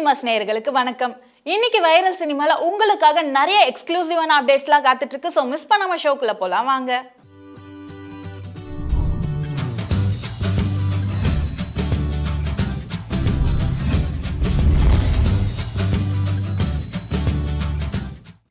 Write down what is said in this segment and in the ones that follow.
Cinemas நேயர்களுக்கு வணக்கம். இன்னைக்கு வைரல் சினிமால உங்களுக்காக நிறைய எக்ஸ்க்ளூசிவான அப்டேட்ஸ்லாம் காத்துட்டு இருக்கு. சோ மிஸ் பண்ணாம ஷோக்குள்ள போலாம் வாங்க.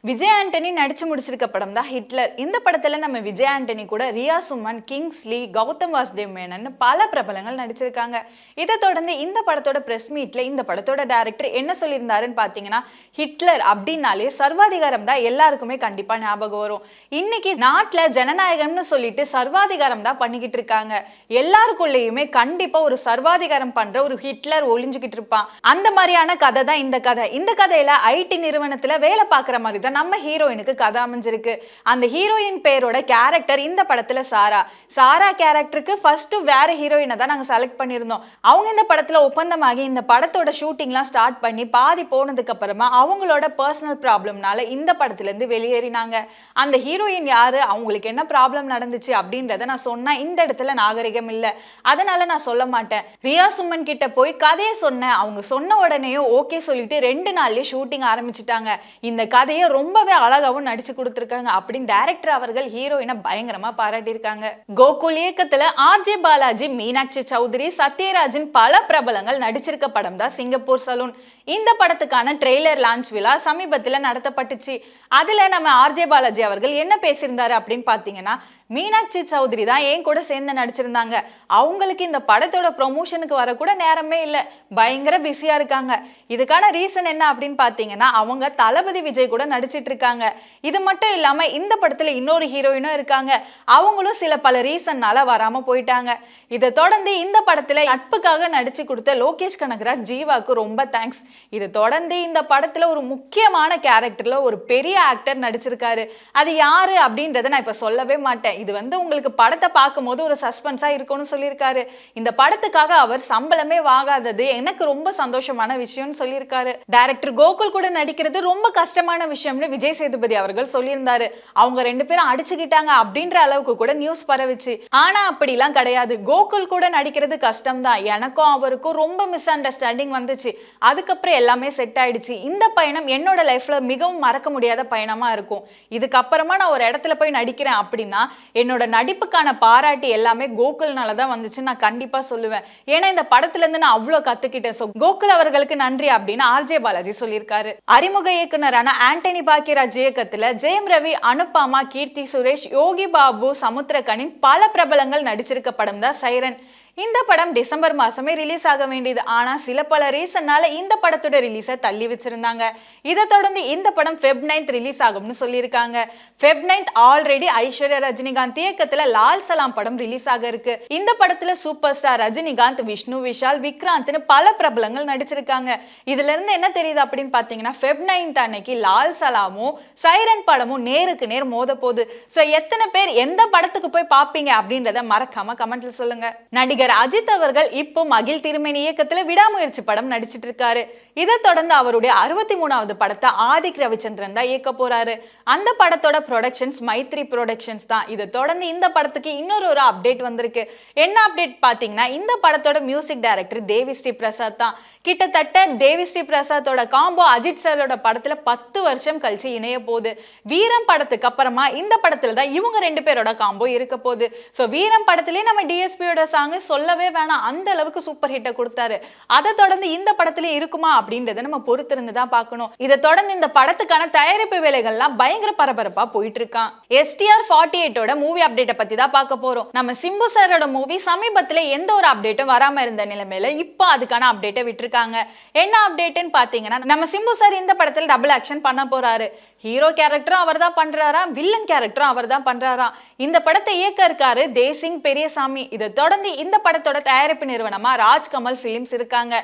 விஜய் ஆண்டனி நடிச்சு முடிச்சிருக்க படம் தான் ஹிட்லர். இந்த படத்துல நம்ம விஜய் ஆண்டனி கூட ரியா சுமன், கிங்ஸ்லி, கௌதம் வாசுதேவ் மேனன் பல பிரபலங்கள் நடிச்சிருக்காங்க. இதை தொடர்ந்து இந்த படத்தோட பிரஸ் மீட்ல இந்த படத்தோட டைரக்டர் என்ன சொல்லியிருந்தாருன்னு பாத்தீங்கன்னா, ஹிட்லர் அப்படின்னாலே சர்வாதிகாரம் தான் எல்லாருக்குமே கண்டிப்பா ஞாபகம் வரும். இன்னைக்கு நாட்டுல ஜனநாயகம்னு சொல்லிட்டு சர்வாதிகாரம் தான் பண்ணிக்கிட்டு இருக்காங்க. எல்லாருக்குள்ளேயுமே கண்டிப்பா ஒரு சர்வாதிகாரம் பண்ற ஒரு ஹிட்லர் ஒளிஞ்சுக்கிட்டு இருப்பான். அந்த மாதிரியான கதை தான் இந்த கதை. இந்த கதையில ஐடி நிறுவனத்துல வேலை பார்க்குற மாதிரி தான் நம்ம ஹீரோயினுக்கு கதை அமைஞ்சிருக்கு. அந்த ஹீரோயின் பேரோட கேரக்டர் இந்த படத்துல சாரா கேரக்டருக்கு ஃபர்ஸ்ட் வேற ஹீரோயினை தான் நாங்க செலக்ட் பண்ணியிருந்தோம். அவங்க இந்த படத்துல ஒப்பந்தமாகி இந்த படத்தோட ஷூட்டிங்லாம் ஸ்டார்ட் பண்ணி பாதி போனதுக்கு அப்புறமா அவங்களோட பர்சனல் ப்ராப்ளம்னால இந்த படத்துல இருந்து வெளியேறினாங்க. அந்த ஹீரோயின் யாரு, அவங்களுக்கு என்ன ப்ராப்ளம் நடந்துச்சு அப்படின்றத நான் சொன்னா இந்த இடத்துல நாகரிகம் இல்லை, அதனால நான் சொல்ல மாட்டேன். ரியா சுமன் கிட்ட போய் கதையை சொன்னேன். அவங்க சொன்ன உடனேயும் ஓகே சொல்லிட்டு 2 நாள்லயே ஷூட்டிங் ஆரம்பிச்சுட்டாங்க. இந்த கதையை ரொம்பவே அழகாவும் நடிச்சு கொடுத்திருக்காங்க அப்படின்னு டைரக்டர் அவர்கள் ஹீரோயினை பயங்கரமா பாராட்டியிருக்காங்க. கோகுல் இயக்கத்துல ஆர்ஜே பாலாஜி, மீனாட்சி சௌத்ரி, சத்யராஜன் பல பிரபலங்கள் நடிச்சிருக்க படம் தான் சிங்கப்பூர் சலூன். இந்த படத்துக்கான ட்ரெய்லர் லான்ச் விழா சமீபத்தில் நடத்தப்பட்டுச்சு. அதுல நம்ம ஆர்ஜே பாலாஜி அவர்கள் என்ன பேசியிருந்தாரு அப்படின்னு பாத்தீங்கன்னா, மீனாட்சி சௌத்ரி தான் என் கூட சேர்ந்து நடிச்சிருந்தாங்க. அவங்களுக்கு இந்த படத்தோட ப்ரொமோஷனுக்கு வர கூட நேரமே இல்லை, பயங்கர பிஸியா இருக்காங்க. இதுக்கான ரீசன் என்ன அப்படின்னு பாத்தீங்கன்னா, அவங்க தளபதி விஜய் கூட நடிச்சிட்டு இருக்காங்க. இது மட்டும் இல்லாம இந்த படத்துல இன்னொரு ஹீரோயினும் இருக்காங்க. அவங்களும் சில பல ரீசன்னால வராம போயிட்டாங்க. இதை தொடர்ந்து இந்த படத்துல நட்புக்காக நடிச்சு கொடுத்த லோகேஷ் கனகராஜ் ஜீவாக்கு ரொம்ப தேங்க்ஸ். இதை தொடர்ந்து இந்த படத்துல ஒரு முக்கியமான கேரக்டர்ல ஒரு பெரிய ஆக்டர் நடிச்சிருக்காரு. அது யாரு அப்படின்றத நான் இப்ப சொல்லவே மாட்டேன். இது உங்களுக்கு படத்தை பார்க்கும் போது ஒரு சஸ்பென்ஸா இருக்கும்னு சொல்லியிருக்காரு. இந்த படத்துக்காக அவர் சம்பளமே வாங்காதது எனக்கு ரொம்ப சந்தோஷமான விஷயம்னு சொல்லியிருக்காரு. டைரக்டர் கோகுல் கூட நடிக்கிறது ரொம்ப கஷ்டமான விஷயம்னு விஜய் சேதுபதி அவர்கள் சொல்லியிருந்தாரு. அவங்க 2 பேரும் அடிச்சுக்கிட்டாங்க அப்படின்ற அளவுக்கு கூட நியூஸ் பரவிச்சு. ஆனா அப்படிலாம் கிடையாது. கோகுல் கூட நடிக்கிறது கஷ்டம் தான். எனக்கும் அவருக்கும் ரொம்ப மிஸ் அண்டர்ஸ்டாண்டிங் வந்துச்சு. அதுக்கப்புறம் எல்லாமே செட் ஆயிடுச்சு. இந்த பயணம் என்னோட லைஃப்ல மிகவும் மறக்க முடியாத பயணமா இருக்கும். இதுக்கப்புறமா நான் ஒரு இடத்துல போய் நடிக்கிறேன் அப்படின்னா என்னோட நடிப்புக்கான பாராட்டு எல்லாமே கோகுல்னால தான் வந்துச்சு நான் கண்டிப்பா சொல்லுவேன். ஏன்னா இந்த படத்துல இருந்து நான் அவ்வளவு கத்துக்கிட்டேன். சோ கோகுல் அவர்களுக்கு நன்றி அப்படின்னு ஆர்ஜே பாலாஜி சொல்லியிருக்காரு. அறிமுக இயக்குனரான ஆண்டனி பாக்கியராஜ் இயக்கத்துல ஜெயம் ரவி, அனுபாமா, கீர்த்தி சுரேஷ், யோகி பாபு, சமுத்திரகனின் பல பிரபலங்கள் நடிச்சிருக்க படம் தான் சைரன். இந்த படம் டிசம்பர் மாசமே ரிலீஸ் ஆக வேண்டியது. ஆனா சில பல ரீசன்னால இந்த படத்தோட ரிலீஸை தள்ளி வச்சிருந்தாங்க. இதை தொடர்ந்து இந்த படம் Feb 9 ரிலீஸ் ஆகும்னு சொல்லியிருக்காங்க. Feb 9 ஆல்ரெடி ஐஸ்வர்யா ரஜினிகாந்த் இயக்கத்துல லால் சலாம் படம் ரிலீஸ் ஆக இருக்கு. இந்த படத்துல சூப்பர் ஸ்டார் ரஜினிகாந்த், விஷ்ணு விஷால், விக்ராந்த்னு பல பிரபலங்கள் நடிச்சிருக்காங்க. இதுல இருந்து என்ன தெரியுது அப்படின்னு பாத்தீங்கன்னா, Feb 9 அன்னைக்கு லால் சலாமும் சைரன் படமும் நேருக்கு நேர் மோத போகுது. சோ எத்தனை பேர் எந்த படத்துக்கு போய் பாப்பீங்க அப்படின்றத மறக்காம கமெண்ட்ல சொல்லுங்க. நடிகர் அஜித் அவர்கள் இப்போ மகிழ் திருமேனி இயக்கத்துல விடாமுயற்சி படம் நடிச்சிட்டு இருக்காரு. இதை தொடர்ந்து அவருடைய 63வது படத்தை ஆதிக் ரவிச்சந்திரன் தான் இயக்க போறாரு. அந்த படத்தோட ப்ரொடக்ஷன்ஸ் மைத்ரி ப்ரொடக்ஷன்ஸ் தான். இதை தொடர்ந்து இந்த படத்துக்கு இன்னொரு அப்டேட் வந்திருக்கு. என்ன அப்டேட் பாத்தீங்கன்னா, இந்த படத்தோட மியூசிக் டைரக்டர் தேவி ஸ்ரீ பிரசாத் தான். கிட்டத்தட்ட தேவி ஸ்ரீ பிரசாத்தோட காம்போ அஜித் சாரோட படத்துல 10 வருஷம் கழிச்சு இணைய போகுது. வீரம் படத்துக்கு அப்புறமா இந்த படத்துல தான் இவங்க 2 பேரோட காம்போ இருக்க போகுது. சோ வீரம் படத்திலேயே நம்ம டிஎஸ்பியோட சாங் சொல்லவே வேணாம், அந்த அளவுக்கு சூப்பர் ஹிட்டை கொடுத்தாரு. அதை தொடர்ந்து இந்த படத்துல இருக்குமா அப்படின்றத நம்ம பொறுத்திருந்து தான் பார்க்கணும். இதை தொடர்ந்து இந்த படத்துக்கான தயாரிப்பு வேலைகள்லாம் பயங்கர பரபரப்பா போயிட்டு இருக்கான். STR 48ஓட மூவி அப்டேட்டை பத்தி தான் பார்க்க போறோம். நம்ம சிம்பு சாரோட மூவி சமீபத்துல எந்த ஒரு அப்டேட்டும் வராம இருந்த நிலைமையில இப்போ அதுக்கான அப்டேட்டை விட்டுருக்காங்க. என்ன அப்டேட்னு பாத்தீங்கன்னா, நம்ம சிம்பு சார் இந்த படத்துல டபுள் ஆக்ஷன் பண்ண போறாரு. ஹீரோ கேரக்டரும் அவர் தான் பண்றாராம், வில்லன் கேரக்டரும் அவர் தான் பண்றாராம். இந்த படத்தை இயக்க இருக்காரு தேசிங் பெரியசாமி. இதை தொடர்ந்து இந்த படத்தோட தயாரிப்பு நிறுவனமா ராஜ்கமல் பிலிம்ஸ் இருக்காங்க.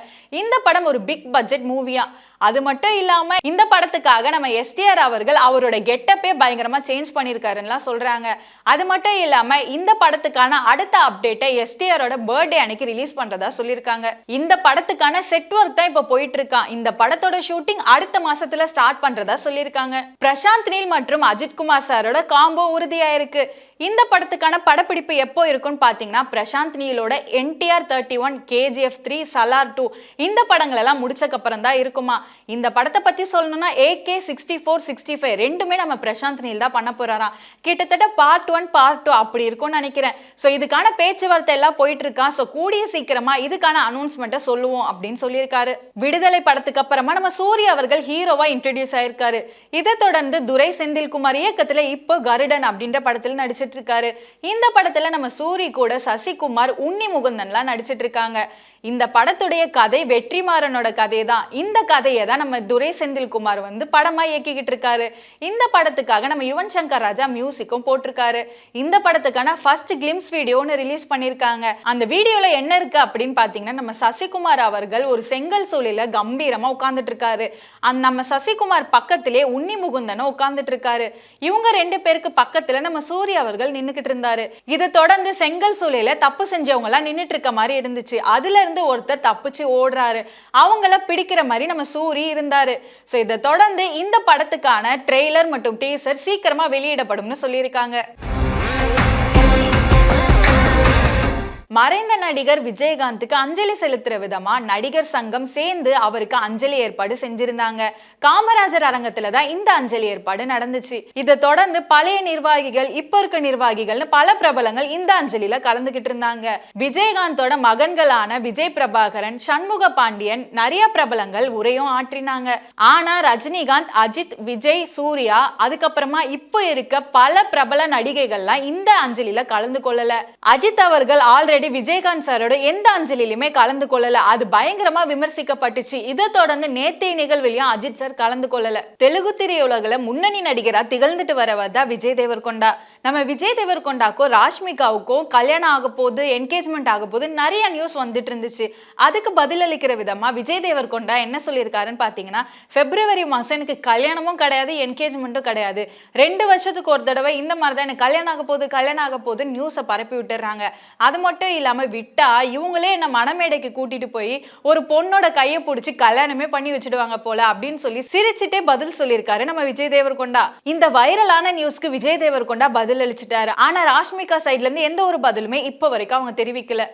இந்த படம் ஒரு பிக் பட்ஜெட் மூவியா. அது மட்டும் இல்லாம இந்த படத்துக்காக நம்ம STR அவர்கள் அவரோட கெட்டப்பே பயங்கரமா சேஞ்ச் பண்ணிருக்காருன்னு சொல்றாங்க. அது மட்டும் இல்லாம இந்த படத்துக்கான அடுத்த அப்டேட்டை STRோட பர்த்டே அன்னைக்கு ரிலீஸ் பண்றதா சொல்லியிருக்காங்க. இந்த படத்துக்கான செட் ஒர்க் தான் இப்ப போயிட்டு இருக்கான். இந்த படத்தோட ஷூட்டிங் அடுத்த மாசத்துல ஸ்டார்ட் பண்றதா சொல்லியிருக்காங்க. பிரசாந்த் நீல் மற்றும் அஜித் குமார் சாரோட காம்போ உறுதியாயிருக்கு. இந்த படத்துக்கான படப்பிடிப்பு எப்போ இருக்குன்னு பாத்தீங்கன்னா பிரசாந்த் நீலோட என்டிஆர் 31, KGF 3, சலார் 2 இந்த படங்கள் எல்லாம் முடிச்சக்கப்புறம் தான் இருக்குமா. இந்த படத்தை பத்தி சொல்லணும்னா AK 64, 65 ரெண்டுமே நம்ம பிரசாந்த் நீல் தான் பண்ண போறாராம். கிட்டத்தட்ட பார்ட் 1 பார்ட் 2 அப்படி இருக்கும்னு நினைக்கிறேன். ஸோ இதுக்கான பேச்சுவார்த்தை எல்லாம் போயிட்டு இருக்கா. ஸோ கூடிய சீக்கிரமா இதுக்கான அனௌன்ஸ்மெண்ட்டை சொல்லுவோம் அப்படின்னு சொல்லியிருக்காரு. விடுதலை படத்துக்கு அப்புறமா நம்ம சூர்யா அவர்கள் ஹீரோவா இன்ட்ரடியூஸ் ஆயிருக்காரு. இதை தொடர்ந்து துரை செந்தில்குமார் இயக்கத்துல இப்போ கருடன் அப்படின்ற படத்துல நடிச்சிட்டு இருக்காரு. இந்த படத்துல நம்ம சூரி கூட சசிகுமார், உன்னி முகுந்தன்லாம் நடிச்சிட்டு இருக்காங்க. இந்த படத்துடைய கதை வெற்றிமாறனோட கதை தான். இந்த கதையை தான் நம்ம துரை செந்தில்குமார் வந்து படமா இயக்கிக்கிட்டு இருக்காரு. இந்த படத்துக்காக நம்ம யுவன் சங்கர் ராஜா மியூசிக்கும் போட்டிருக்காரு. இந்த படத்துக்கான ஃபர்ஸ்ட் கிளிம்ஸ் வீடியோன்னு ரிலீஸ் பண்ணிருக்காங்க. அந்த வீடியோல என்ன இருக்கு அப்படின்னு பாத்தீங்கன்னா நம்ம சசிகுமார் அவர்கள் ஒரு செங்கல் சூழில கம்பீரமா உட்கார்ந்துட்டு இருக்காரு. நம்ம சசிகுமார் பக்கத்திலே உன்னி முகுந்தனும் உட்கார்ந்துட்டு இருக்காரு. இவங்க ரெண்டு பேருக்கு பக்கத்துல நம்ம சூர்யா அவர்கள் நின்னுக்கிட்டு இருந்தாரு. இதை தொடர்ந்து செங்கல் சூழில தப்பு செஞ்சவங்க எல்லாம் நின்னுட்டு இருக்க மாதிரி இருந்துச்சு. அதுல இருந்து ஒருத்தர் தப்பிச்சு ஓடுறாரு. அவங்கள பிடிக்கிற மாதிரி நம்ம சூரி இருந்தாரு. சோ இதை தொடர்ந்து இந்த படத்துக்கான ட்ரெய்லர் மற்றும் டீசர் சீக்கிரமா வெளியிடப்படும்னு சொல்லியிருக்காங்க. மறைந்த நடிகர் விஜயகாந்துக்கு அஞ்சலி செலுத்துற விதமா நடிகர் சங்கம் சேர்ந்து அவருக்கு அஞ்சலி ஏற்பாடு செஞ்சிருந்தாங்க. காமராஜர் அரங்கத்துல தான் இந்த அஞ்சலி ஏற்பாடு நடந்துச்சு. இதை தொடர்ந்து பழைய நிர்வாகிகள், இப்ப இருக்க நிர்வாகிகள்னு பல பிரபலங்கள் இந்த அஞ்சலியில கலந்துகிட்டு இருந்தாங்க. விஜயகாந்தோட மகன்களான விஜய் பிரபாகரன், சண்முக பாண்டியன் நிறைய பிரபலங்கள் உரையும் ஆற்றினாங்க. ஆனா ரஜினிகாந்த், அஜித், விஜய், சூர்யா அதுக்கப்புறமா இப்போ இருக்க பல பிரபல நடிகைகள்லாம் இந்த அஞ்சலியில கலந்து கொள்ளல. அஜித் அவர்கள் ஆல்ரெடி விஜயகாந்த் சாரோட எந்த அஞ்சலிலுமே கலந்து கொள்ளல. அது பயங்கரமா விமர்சிக்கப்பட்டுச்சு. இதை தொடர்ந்து நேத்தைய நிகழ்விலையும் அஜித் சார் கலந்து கொள்ளல. தெலுங்கு திரையுலகில முன்னணி நடிகரா திகழ்ந்துட்டு வரவர் தான் விஜய் தேவர்கொண்டா. நம்ம விஜய் தேவர்கொண்டாக்கும் ராஷ்மிகாவுக்கும் கல்யாணம் ஆக போது, என்கேஜ்மெண்ட் ஆக போது நிறைய நியூஸ் வந்துட்டு இருந்துச்சு. அதுக்கு பதிலளிக்கிற விதமா விஜய் தேவர்கொண்டா என்ன சொல்லியிருக்காருன்னு பாத்தீங்கன்னா, பிப்ரவரி மாசம் எனக்கு கல்யாணமும் கிடையாது, என்கேஜ்மெண்ட்டும் கிடையாது. 2 வருஷத்துக்கு ஒரு தடவை இந்த மாதிரி தான் எனக்கு கல்யாணம் ஆக போகுது நியூஸை பரப்பி விட்டுறாங்க. அது மட்டும் இல்லாம விட்டா இவங்களே என்ன மணமேடைக்கு கூட்டிட்டு போய் ஒரு பொண்ணோட கையை பிடிச்சி கல்யாணமே பண்ணி வச்சிடுவாங்க போல அப்படின்னு சொல்லி சிரிச்சுட்டே பதில் சொல்லியிருக்காரு நம்ம விஜய் தேவர்கொண்டா. இந்த வைரலான நியூஸ்க்கு விஜய் தேவர்கொண்டா பதில் அளிச்சிட்டாரு. ஆனா ராஷ்மிகா சைட்ல இருந்து எந்த ஒரு பதிலுமே இப்ப வரைக்கும் அவங்க தெரிவிக்கல.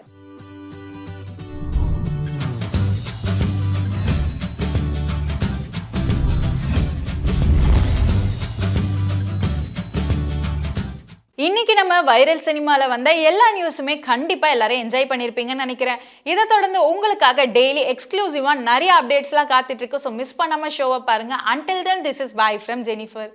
இன்னைக்கு நம்ம வைரல் சினிமால வந்த எல்லா நியூஸுமே கண்டிப்பா எல்லாரும் என்ஜாய் பண்ணிருப்பீங்கன்னு நினைக்கிறேன். இதை தொடர்ந்து உங்களுக்காக டெய்லி எக்ஸ்க்ளூசிவா நிறைய அப்டேட்ஸ்லாம் காத்துட்டு இருக்கு. ஸோ மிஸ் பண்ணாம ஷோவை பாருங்க. Until then, this is bye from Jennifer.